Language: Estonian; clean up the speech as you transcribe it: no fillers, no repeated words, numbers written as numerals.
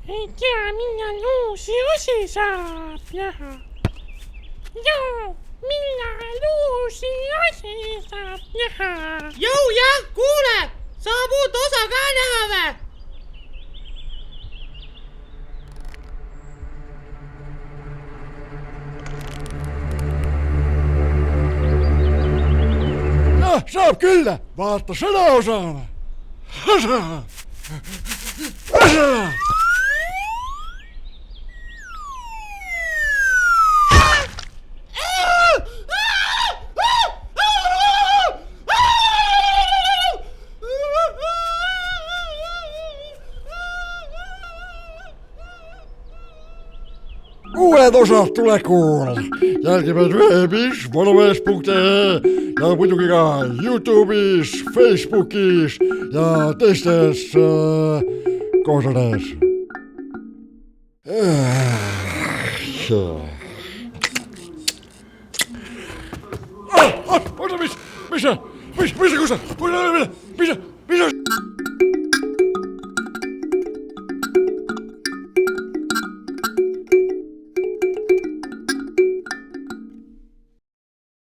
Ei tea, millal uusi osi saab näha? Joo, millal uusi osi saab näha? Jõu jah, kuule, saab uut osa ka näha vä? Jah, saab küll, vaata seda osa. Uued osad tule kuulama. Jälgi meid veebis, vanamees.ee ja muidugi ka YouTube'is, Facebookis ja teistes kohtades.